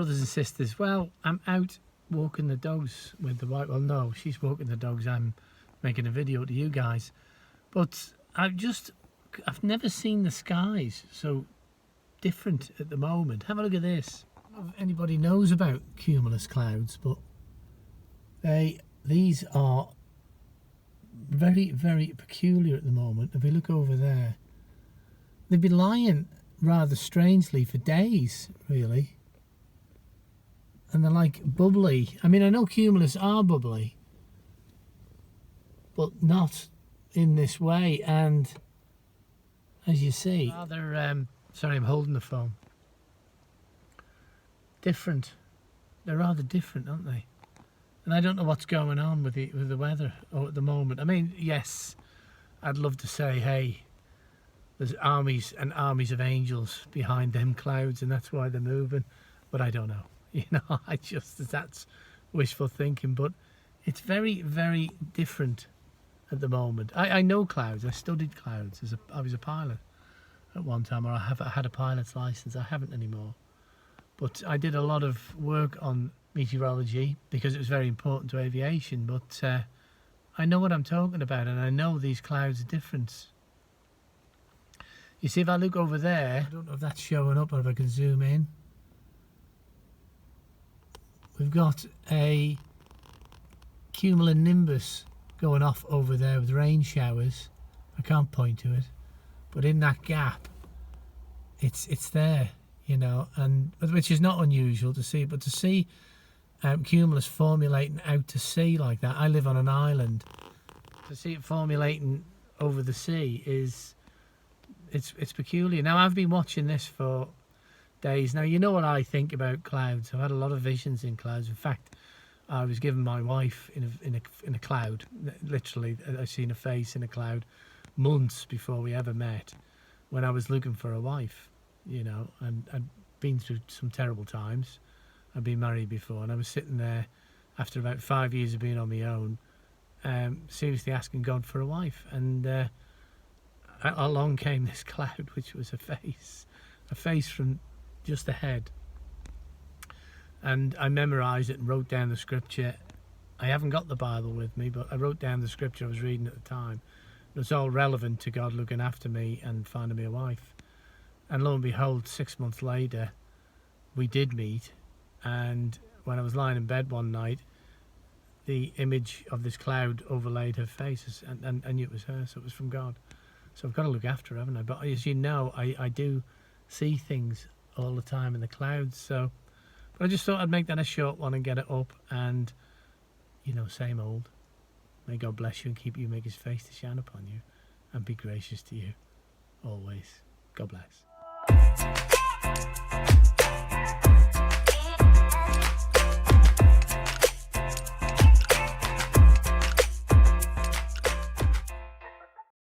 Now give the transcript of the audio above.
brothers and sisters? Well, I'm out walking the dogs with the wife. Well, no, she's walking the dogs. I'm making a video to you guys. But I've never seen the skies so different at the moment. Have a look at this. I don't know if anybody knows about cumulus clouds, but these are very, very peculiar at the moment. If we look over there, they've been lying rather strangely for days, really. And they're like bubbly. I mean, I know cumulus are bubbly, but not in this way. And as you see, rather, sorry, I'm holding the phone. Different. They're rather different, aren't they? And I don't know what's going on with the weather at the moment. I mean, yes, I'd love to say, hey, there's armies and armies of angels behind them clouds, and that's why they're moving. But I don't know. You know, that's wishful thinking. But it's very, very different at the moment. I know clouds. I studied clouds. I was a pilot at one time, or I had a pilot's license. I haven't anymore. But I did a lot of work on meteorology because it was very important to aviation. But I know what I'm talking about, and I know these clouds are different. You see, if I look over there, I don't know if that's showing up or if I can zoom in. We've got a cumulonimbus going off over there with rain showers. I can't point to it, but in that gap, it's there, you know, and which is not unusual to see. But to see cumulus formulating out to sea like that, I live on an island. To see it formulating over the sea it's peculiar. Now, I've been watching this for days. Now, you know what I think about clouds. I've had a lot of visions in clouds. In fact, I was given my wife in a cloud. Literally, I seen a face in a cloud months before we ever met, when I was looking for a wife, you know, and I'd been through some terrible times. I'd been married before, and I was sitting there after about 5 years of being on my own, seriously asking God for a wife. And along came this cloud, which was a face from just the head. And I memorized it and wrote down the scripture. I haven't got the Bible with me, but I wrote down the scripture I was reading at the time. It was all relevant to God looking after me and finding me a wife. And lo and behold, 6 months later, we did meet. And when I was lying in bed one night, the image of this cloud overlaid her face, and I knew it was her, so it was from God. So I've got to look after her, haven't I? But as you know, I do see things all the time in the clouds. So, but I just thought I'd make that a short one and get it up. And, you know, same old. May God bless you and keep you, make his face to shine upon you, and be gracious to you always. God bless.